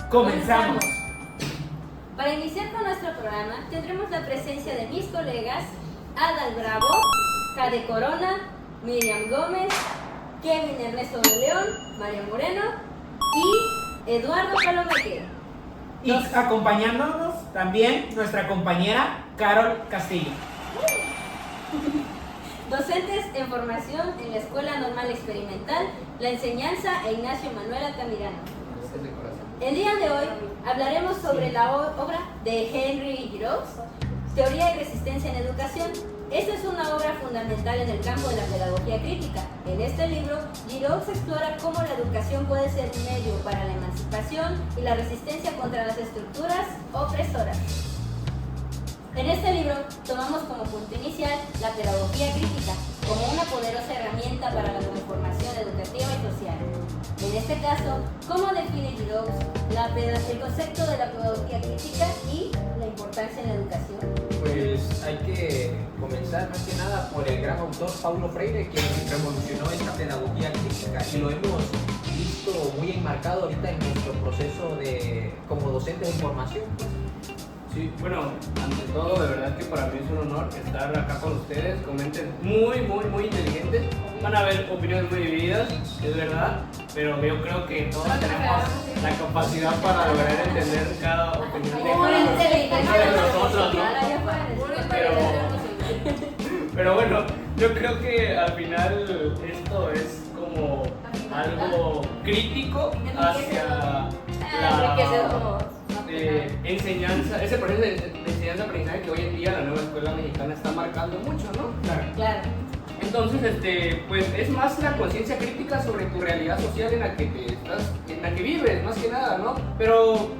¡Comenzamos! Para iniciar con nuestro programa tendremos la presencia de mis colegas Adal Bravo, Cade Corona, Miriam Gómez, Kevin Ernesto de León, María Moreno y Eduardo Palomeque. Y acompañándonos también nuestra compañera Carol Castillo. Docentes en formación en la Escuela Normal Experimental La Enseñanza e Ignacio Manuel Altamirano. El día de hoy hablaremos sobre la obra de Henry Giroux, Teoría y Resistencia en Educación. Esta es una obra fundamental en el campo de la pedagogía crítica. En este libro, Giroux explora cómo la educación puede ser un medio para la emancipación y la resistencia contra las estructuras opresoras. En este libro tomamos como punto inicial la pedagogía crítica como una poderosa herramienta para la transformación educativa y social. En este caso, ¿cómo define Giroux el concepto de la pedagogía crítica y la importancia en la educación? Pues hay que comenzar más que nada por el gran autor Paulo Freire, quien revolucionó esta pedagogía crítica y lo hemos visto muy enmarcado ahorita en nuestro proceso como docentes de formación. Sí, bueno, ante todo, de verdad que para mí es un honor estar acá con ustedes, con mentes muy inteligentes. Van a haber opiniones muy divididas, es verdad, pero yo creo que todos tenemos la capacidad para lograr entender cada opinión de nosotros, ¿no? Pero bueno, yo creo que al final esto es como algo crítico hacia la enseñanza, ese proceso de enseñanza-aprendizaje que hoy en día la nueva escuela mexicana está marcando mucho, ¿no? Claro. Entonces, pues es más la conciencia crítica sobre tu realidad social en la que vives, más que nada, ¿no? Pero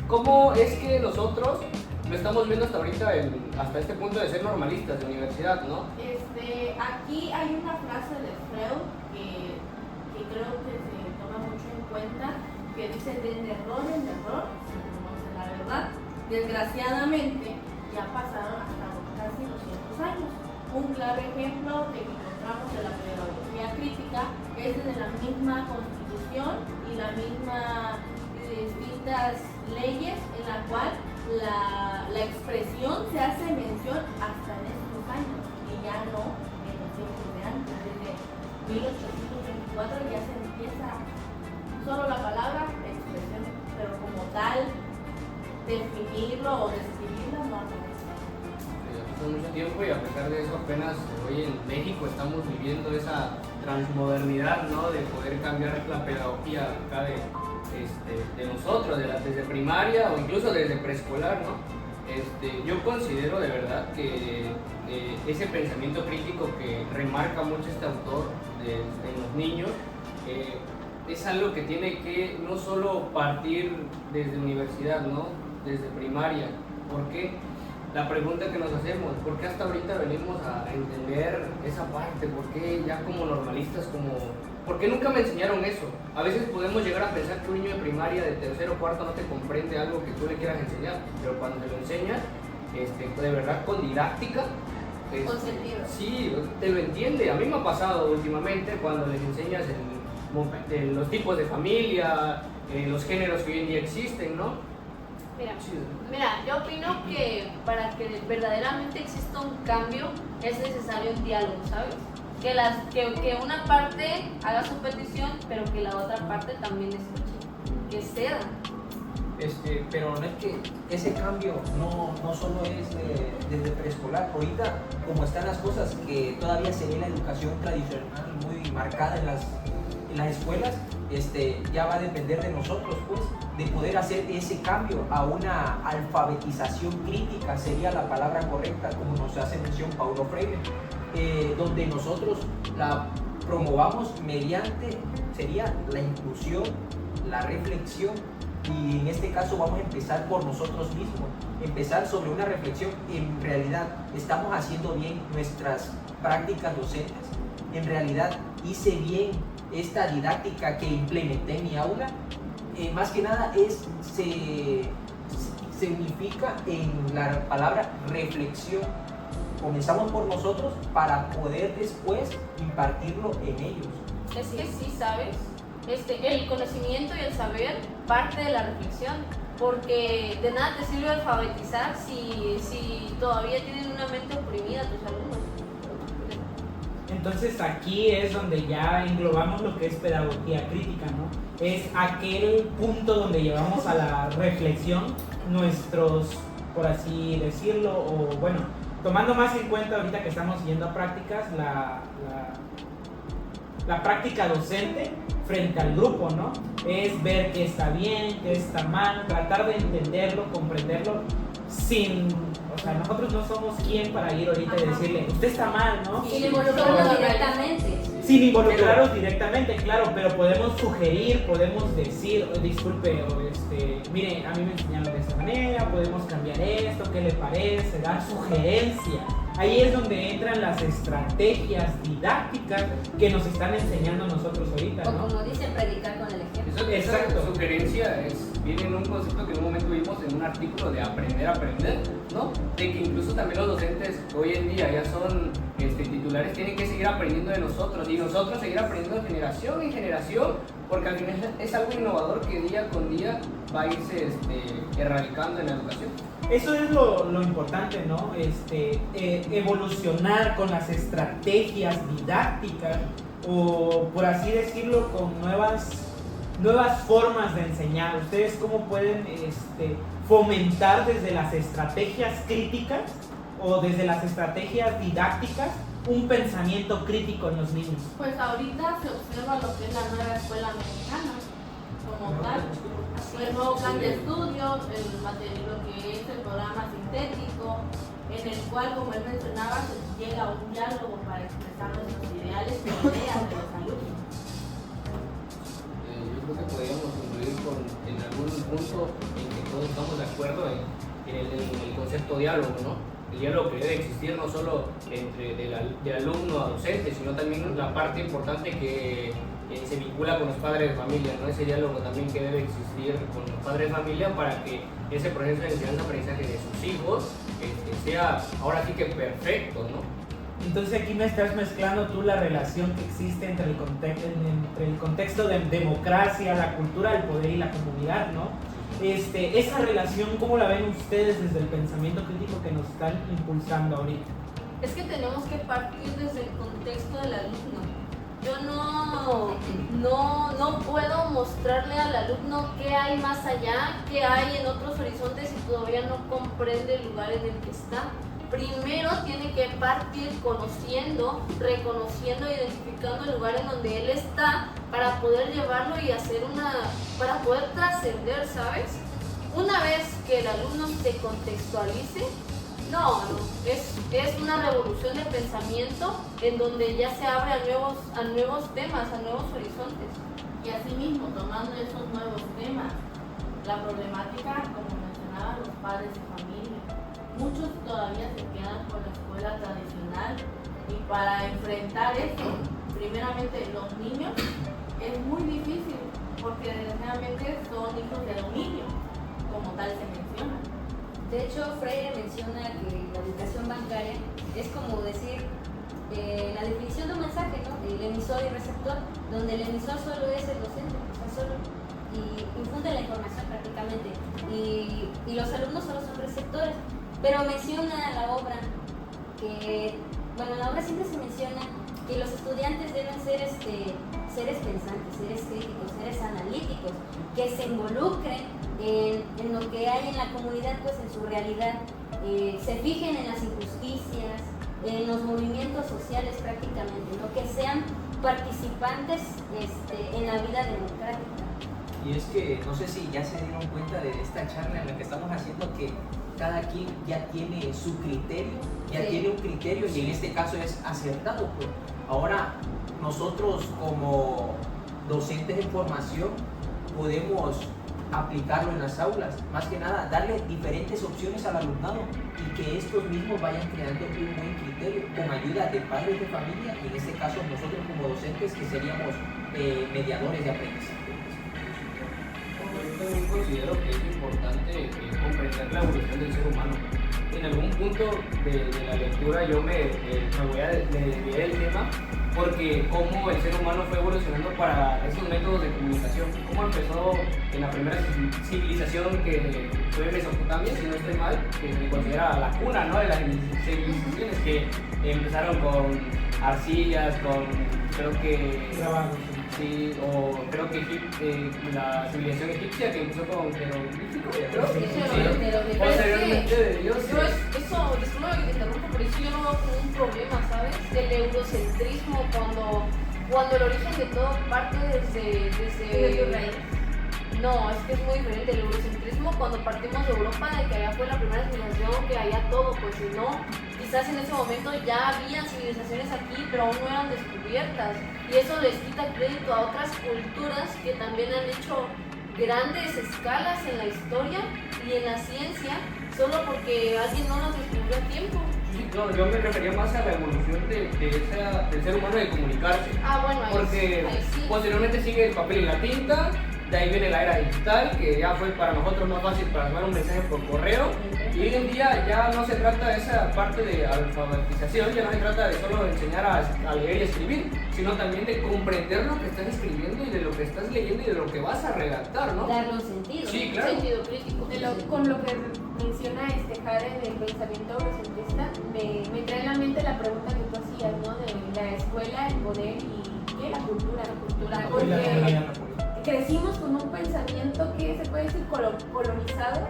¿cómo es que nosotros lo estamos viendo hasta ahorita, hasta este punto de ser normalistas de universidad, ¿no? Aquí hay una frase de Freud que creo que se toma mucho en cuenta, que dice: del error en error se conoce la verdad. Desgraciadamente ya pasaron hasta casi 200 años. Un claro ejemplo que encontramos de la pedagogía crítica es desde la misma Constitución y la misma distintas leyes en la cual la expresión se hace mención hasta en estos años y ya no en los tiempos de antes. Desde 1824 ya se empieza solo la palabra expresión, pero como tal definirlo o describirlo no. Hace mucho tiempo y a pesar de eso apenas hoy en México estamos viviendo esa transmodernidad, ¿no? De poder cambiar la pedagogía acá de nosotros, desde primaria o incluso desde preescolar, ¿no? Yo considero de verdad que ese pensamiento crítico que remarca mucho este autor en los niños es algo que tiene que no solo partir desde universidad, ¿no? Desde primaria. ¿Por qué? La pregunta que nos hacemos, ¿por qué hasta ahorita venimos a entender esa parte? ¿Por qué ya como normalistas, por qué nunca me enseñaron eso? A veces podemos llegar a pensar que un niño de primaria, de tercero o cuarto, no te comprende algo que tú le quieras enseñar, pero cuando te lo enseñas, de verdad con didáctica, Con sentido. Sí, te lo entiende. A mí me ha pasado últimamente cuando les enseñas los tipos de familia, los géneros que hoy en día existen, ¿no? Mira, yo opino que para que verdaderamente exista un cambio es necesario un diálogo, ¿sabes? Que una parte haga su petición, pero que la otra parte también escuche, que ceda. Pero no es que ese cambio no solo es desde preescolar. Ahorita, como están las cosas, que todavía se ve la educación tradicional muy marcada en las escuelas, ya va a depender de nosotros, pues, de poder hacer ese cambio a una alfabetización crítica, sería la palabra correcta, como nos hace mención Paulo Freire, donde nosotros la promovamos mediante, sería la inclusión, la reflexión, y en este caso vamos a empezar por nosotros mismos, empezar sobre una reflexión. En realidad, ¿estamos haciendo bien nuestras prácticas docentes? ¿En realidad hice bien esta didáctica que implementé en mi aula? Más que nada se unifica en la palabra reflexión. Comenzamos por nosotros para poder después impartirlo en ellos. Es que sí, ¿sabes? el conocimiento y el saber parte de la reflexión, porque de nada te sirve alfabetizar si todavía tienen una mente oprimida tus alumnos. Entonces aquí es donde ya englobamos lo que es pedagogía crítica, ¿no? Es aquel punto donde llevamos a la reflexión nuestros, por así decirlo, o bueno, tomando más en cuenta ahorita que estamos yendo a prácticas, la práctica docente frente al grupo, ¿no? Es ver qué está bien, qué está mal, tratar de entenderlo, comprenderlo, o sea, nosotros no somos quien para ir ahorita y decirle, usted está mal, ¿no? Sin involucrarlos directamente. Sin involucrarlos directamente, claro, pero podemos sugerir, podemos decir, disculpe, mire, a mí me enseñaron de esta manera, podemos cambiar esto, ¿qué le parece? Dar sugerencias. Ahí es donde entran las estrategias didácticas que nos están enseñando nosotros ahorita, O ¿no? como dicen, predicar con el ejemplo. Exacto. Esa sugerencia viene en un concepto que en un momento vimos en un artículo de aprender a aprender, ¿no? De que incluso también los docentes hoy en día ya son titulares, tienen que seguir aprendiendo de nosotros y nosotros seguir aprendiendo de generación en generación, porque al final es algo innovador que día con día va a irse erradicando en la educación. Eso es lo importante, ¿no? Evolucionar con las estrategias didácticas o, por así decirlo, con nuevas formas de enseñar. ¿Ustedes cómo pueden fomentar desde las estrategias críticas o desde las estrategias didácticas un pensamiento crítico en los niños? Pues ahorita se observa lo que es la nueva escuela mexicana, como tal. El nuevo plan de estudios, lo que es el programa sintético, en el cual, como él mencionaba, se llega a un diálogo para expresar nuestros ideales y ideas de los alumnos. Yo creo que podríamos concluir en algún punto en que todos estamos de acuerdo en el concepto diálogo, ¿no? El diálogo que debe existir no solo de alumno a docente, sino también la parte importante que se vincula con los padres de familia, ¿no? Ese diálogo también que debe existir con los padres de familia para que ese proceso de enseñanza-aprendizaje de sus hijos sea ahora sí que perfecto, ¿no? Entonces aquí me estás mezclando tú la relación que existe entre el contexto de democracia, la cultura, el poder y la comunidad, ¿no? Esa relación, ¿cómo la ven ustedes desde el pensamiento crítico que nos están impulsando ahorita? Es que tenemos que partir desde el contexto del alumno. Yo no puedo mostrarle al alumno qué hay más allá, qué hay en otros horizontes si todavía no comprende el lugar en el que está. Primero tiene que partir conociendo, reconociendo, identificando el lugar en donde él está para poder llevarlo y para poder trascender, ¿sabes? Una vez que el alumno se contextualice, es una revolución de pensamiento en donde ya se abre a nuevos temas, a nuevos horizontes. Y asimismo, tomando esos nuevos temas, la problemática, como mencionaban los padres de familia, muchos todavía se quedan con la escuela tradicional y para enfrentar esto, primeramente los niños, es muy difícil porque desgraciadamente son hijos de dominio, como tal se menciona. De hecho, Freire menciona que la educación bancaria es como decir la definición de un mensaje, ¿no? El emisor y receptor, donde el emisor solo es el docente, o sea, solo infunde la información prácticamente, y los alumnos solo son receptores. Pero menciona la obra que, bueno, en la obra siempre se menciona que los estudiantes deben ser seres pensantes, seres críticos, seres analíticos, que se involucren en lo que hay en la comunidad, pues en su realidad, se fijen en las injusticias, en los movimientos sociales prácticamente, ¿no? Que sean participantes en la vida democrática. Y es que no sé si ya se dieron cuenta de esta charla en la que estamos haciendo que cada quien ya tiene su criterio, ya tiene un criterio y en este caso es acertado. Pues. Ahora nosotros como docentes en formación podemos aplicarlo en las aulas, más que nada darle diferentes opciones al alumnado y que estos mismos vayan creando un buen criterio con ayuda de padres de familia y en este caso nosotros como docentes que seríamos mediadores de aprendizaje. Yo también considero que es importante comprender la evolución del ser humano. En algún punto de la lectura yo me desvié del tema porque cómo el ser humano fue evolucionando para esos métodos de comunicación, cómo empezó en la primera civilización que fue Mesopotamia, si no estoy mal, que se considera la cuna, ¿no?, de las civilizaciones, que empezaron con arcillas, con creo que Grabados. sí, o creo que la civilización egipcia que empezó con jeroglíficos, creo. Sí. Posteriormente de Dios. Eso, disculpa que te interrumpa, pero eso yo no veo como un problema, ¿sabes? Del eurocentrismo, cuando el origen de todo parte desde tu raíz. No, es que es muy diferente el eurocentrismo cuando partimos de Europa, de que allá fue la primera civilización, que allá todo, pues si no, quizás en ese momento ya había civilizaciones aquí, pero aún no eran descubiertas. Y eso les quita crédito a otras culturas que también han hecho grandes escalas en la historia y en la ciencia, solo porque alguien no los descubrió a tiempo. Sí, no, yo me refería más a la evolución del ser humano de comunicarse. Ah, bueno, Porque ahí sí. posteriormente sigue el papel y la tinta, de ahí viene la era digital, que ya fue para nosotros más fácil para mandar un mensaje por correo. Y hoy en día ya no se trata de esa parte de alfabetización, ya no se trata de solo enseñar a leer y escribir, sino también de comprender lo que estás escribiendo y de lo que estás leyendo y de lo que vas a redactar, ¿no? Darle un sentido. Sí, claro. Sentido crítico. Con lo que menciona Jare del pensamiento eurocentrista, me trae a la mente la pregunta que tú hacías, ¿no? De la escuela, el poder y ¿qué? La cultura. Porque crecimos con un pensamiento que se puede decir colonizado,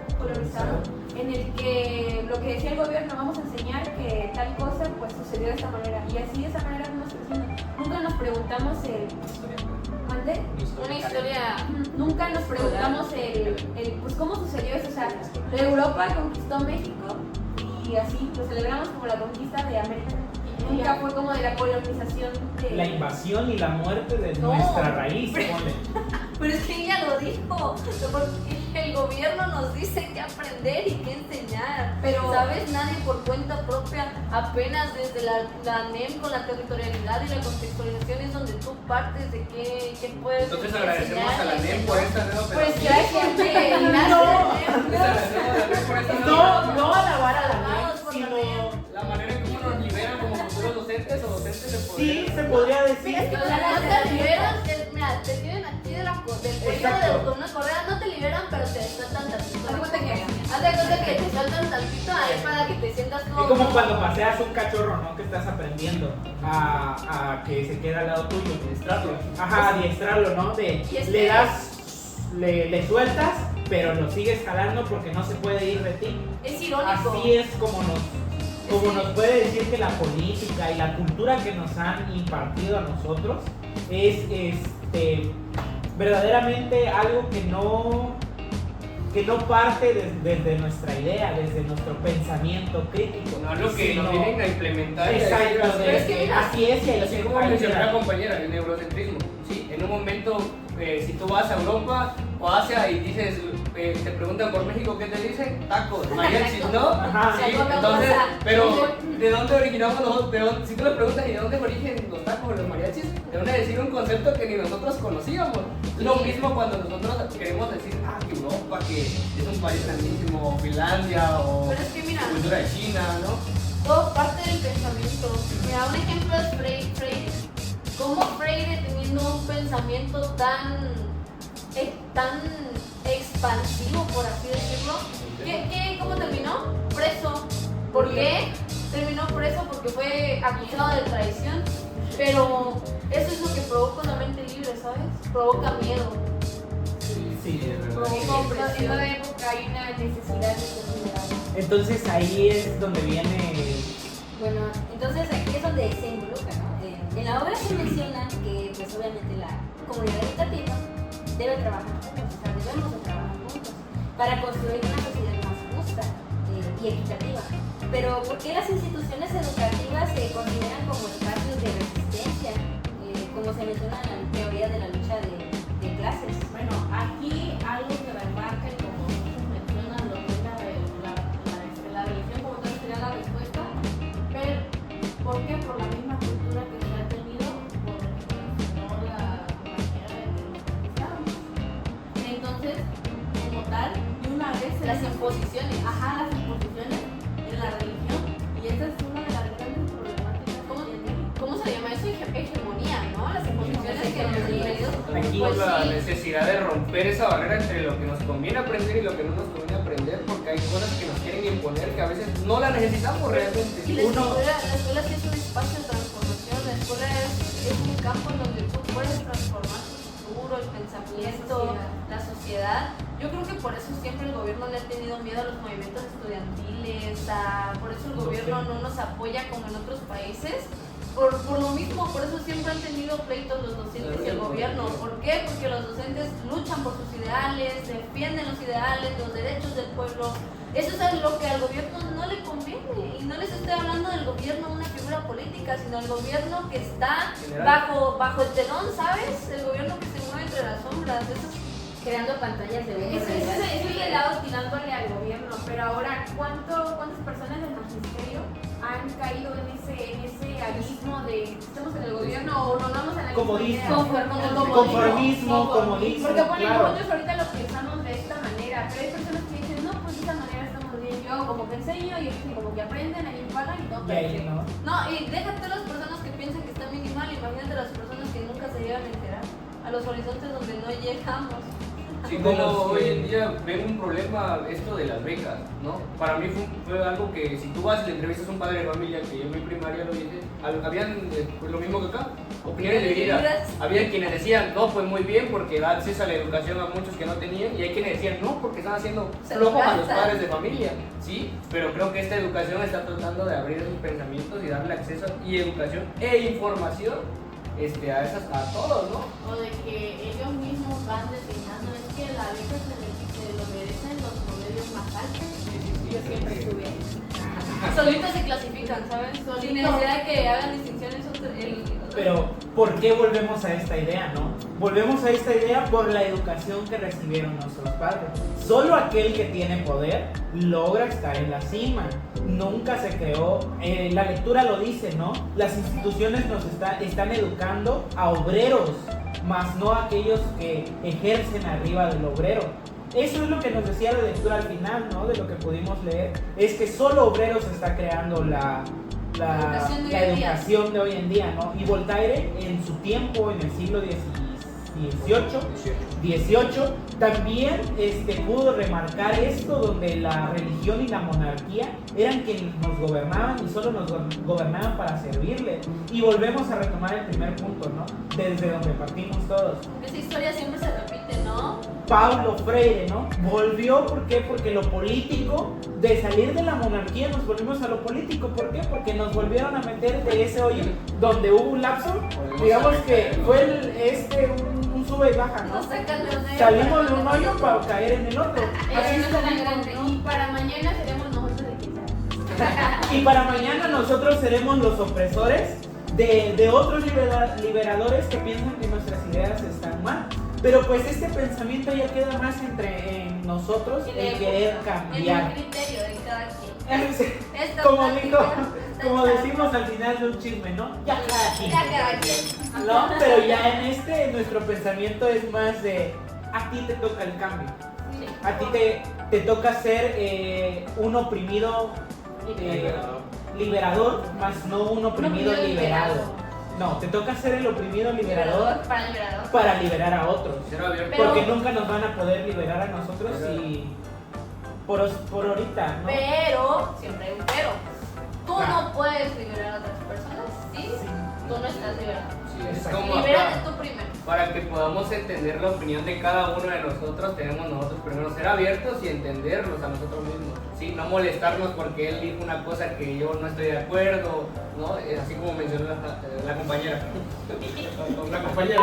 en el que lo que decía el gobierno, vamos a enseñar que tal cosa pues sucedió de esta manera, y así de esa manera fuimos creciendo. Nunca nos preguntamos ¿mande? Una historia. Nunca nos preguntamos pues cómo sucedió eso. O sea, Europa conquistó México y así lo celebramos como la conquista de América. Nunca fue como de la colonización de... La invasión y la muerte de No. nuestra raíz, ponle. Pero es que ella lo dijo, porque el gobierno nos dice qué aprender y qué enseñar. Pero- ¿sabes? Nadie por cuenta propia, apenas desde la NEM con la territorialidad y la contextualización es donde tú partes de qué puedes Entonces agradecemos a la enseñar, NEM por esta nueva Pues pedagogía. gracias, que No alabar a la Alabados NEM, por la sino... La manera en cómo nos liberan como futuros docentes o docentes de poder. Sí, se podría decir. O sea, no te liberan, mira, te tienen aquí del cuello Exacto. con una correa, no te liberan, pero te sueltan tantito. Haz de cuenta que- Haz de cuenta que te sueltan tantito ahí para que te sientas Es como... como cuando paseas un cachorro, ¿no? Que estás aprendiendo a que se quede al lado tuyo. Adiestrarlo. Ajá, adiestrarlo, ¿no? De Y es le que- das, le sueltas, pero lo sigues jalando porque no se puede ir de ti. Es irónico. Así es como nos puede decir que la política y la cultura que nos han impartido a nosotros es verdaderamente algo que no parte desde nuestra idea, desde nuestro pensamiento crítico. No es lo que sino- nos vienen a implementar. Exacto, Pero es que de- mira, así es y ahí así se como ahí mencionó se la da. compañera, el neurocentrismo. Sí, en un momento, si tú vas a Europa o Asia y dices, te preguntan por México, ¿qué te dicen? Tacos, mariachis, ¿no? Ajá. Sí, Tacos, entonces, rosa. pero ¿de dónde originamos nosotros? Si tú le preguntas, ¿y de dónde origen los tacos o los mariachis? Te van a decir un concepto que ni nosotros conocíamos. Es lo mismo cuando nosotros queremos decir, que Europa, que es un país grandísimo, Finlandia o Pero es que mira, cultura de China, ¿no? todo parte del pensamiento. Mira, un ejemplo es Freire. ¿Cómo Freire, teniendo un pensamiento tan expansivo, por así decirlo, cómo terminó? Preso. ¿Por qué? Terminó preso porque fue acusado de traición. Pero eso es lo que provoca una mente libre, ¿sabes? Provoca miedo. Sí, es verdad. Provoca En toda opresión. época hay una necesidad de ser liberado. Entonces ahí es donde viene. Bueno, entonces aquí es donde se involucra, ¿no? En la obra se menciona que, pues obviamente, la comunidad educativa debe trabajar juntos, o sea, debemos de trabajar juntos para construir una sociedad más justa y equitativa. Pero ¿por qué las instituciones educativas se consideran como espacios de resistencia, como se menciona en la teoría de la lucha de clases? Bueno, aquí algo que remarca y como muchos mencionan lo que es la religión como tal sería la respuesta, pero ¿por qué? Por la misma cultura que se ha tenido, por lo que mencionó la compañera de que nos conquistamos. Entonces, como tal, y una vez se Las les- imposiciones. Ajá, las imposiciones en la religión, y esa es una de las grandes problemáticas. ¿Cómo se llama eso? hemos leído. Aquí Por la Pues sí. necesidad de romper esa barrera entre lo que nos conviene aprender y lo que no nos conviene aprender, porque hay cosas que nos quieren imponer que a veces no las necesitamos realmente. Y la escuela sí es un espacio de transformación, la escuela es un campo en donde tú puedes transformar tu futuro, el pensamiento, la sociedad. Yo creo que por eso siempre el gobierno le ha tenido miedo a los movimientos estudiantiles, por eso el gobierno no nos apoya como en otros países. Por lo mismo, por eso siempre han tenido pleitos los docentes y el gobierno. ¿Por qué? Porque los docentes luchan por sus ideales, defienden los ideales, los derechos del pueblo. Eso es lo que al gobierno no le conviene. Y no les estoy hablando del gobierno, una figura política, sino el gobierno que está bajo el telón, ¿sabes? El gobierno que se mueve entre las sombras. Eso es Creando pantallas de humo. Ese es el lado tirándole al gobierno, pero ahora, ¿cuántas personas del magisterio han caído en ese abismo de estamos en el gobierno o no vamos a la Comodismo. Conformismo, Comodismo, porque bueno, claro. nosotros ahorita lo pensamos de esta manera, pero hay personas que dicen, no, pues de esta manera estamos bien, yo como que enseño y ellos como que aprenden, ahí pagan y no, Y ahí, ¿no? No, y déjate las personas que piensan que está bien y mal, imagínate las personas que nunca se llegan a enterar, a los horizontes donde no llegamos. Sí, como hoy en día ven un problema esto de las becas, ¿no? Para mí fue algo que si tú vas y le entrevistas a un padre de familia, que yo en mi primaria lo hice, habían pues, lo mismo que acá, opiniones divididas. Había quienes decían, no, pues muy bien porque da acceso a la educación a muchos que no tenían, y hay quienes decían, no, porque están haciendo flojos a los padres de familia, ¿sí? Pero creo que esta educación está tratando de abrir sus pensamientos y darle acceso y educación e información a todos, ¿no? O de que ellos mismos van designando, es que la beca se lo merecen los promedios más altos. Yo siempre estuve ahí. Solitos se clasifican, ¿sabes? Sin necesidad de que hagan distinciones. Pero, ¿por qué volvemos a esta idea, no? Volvemos a esta idea por la educación que recibieron nuestros padres. Solo aquel que tiene poder logra estar en la cima. Nunca se creó, la lectura lo dice, ¿no? Las instituciones nos están educando a obreros, más no a aquellos que ejercen arriba del obrero. Eso es lo que nos decía la lectura al final, ¿no? De lo que pudimos leer, es que solo obreros está creando la educación de hoy en día, ¿no? Y Voltaire en su tiempo, en el siglo XVIII, también pudo remarcar esto, donde la religión y la monarquía eran quienes nos gobernaban y solo nos gobernaban para servirle. Y volvemos a retomar el primer punto, ¿no? Desde donde partimos todos. Esa historia siempre se repite, ¿no? Paulo Freire, ¿no? Volvió, ¿por qué? Porque lo político, de salir de la monarquía nos volvimos a lo político. ¿Por qué? Porque nos volvieron a meter de ese hoyo donde hubo un lapso, digamos que fue un sube y baja, ¿no? Nos sacan de un hoyo. Salimos de un hoyo para caer en el otro. Así es lo mismo, y para mañana seremos nosotros de quizás. Y para mañana nosotros seremos los opresores de otros liberadores que piensan que nuestras ideas están mal. Pero pues este pensamiento ya queda más en nosotros, el querer cambiar. En el criterio de cada quien. Esta Como plática está como echada. decimos al final de un chisme, ¿no? Ya cada quien. Ya cada quien. ¿No? Pero ya en nuestro pensamiento es más de a ti te toca el cambio. Sí. A ti te toca ser un oprimido liberador, más no un oprimido liberado. No, te toca ser el oprimido liberador para liberar a otros. Ser abierto. Porque nunca nos van a poder liberar a nosotros y por ahorita, ¿no? Pero, siempre hay un pero. Tú Claro. no puedes liberar a otras personas, ¿sí? Sí. Tú no estás liberado. Sí, es Exacto. como Libérate acá. tú primero. Para que podamos entender la opinión de cada uno de nosotros, tenemos nosotros primero ser abiertos y entendernos a nosotros mismos, ¿sí? No molestarnos porque él dijo una cosa que yo no estoy de acuerdo, ¿no? Así como mencionó la compañera. La compañera.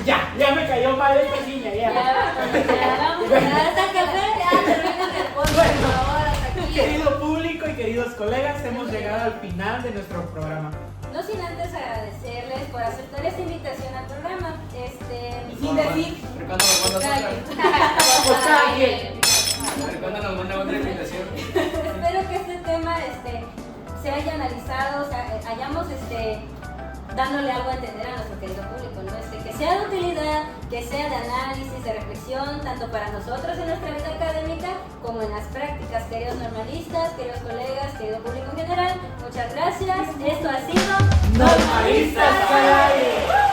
Ya me cayó mal esta niña, ya. Vamos a dar hasta café, ya termina el podcast, por favor, hasta aquí. Querido público y queridos colegas, hemos llegado al final de nuestro programa. No sin antes agradecerles por aceptar esta invitación al programa. Y sin decir, ¿Cuándo nos mandas Cada otra? pues cada quien. ¿Cuándo nos manda otra invitación? Espero que este tema se haya analizado, o sea, hayamos dándole algo a entender a nuestro querido público, ¿no? Que sea de utilidad, que sea de análisis, de reflexión, tanto para nosotros en nuestra vida académica como en las prácticas. Queridos normalistas, queridos colegas, querido público en general, muchas gracias. Esto ha sido ¡Normalistas al aire!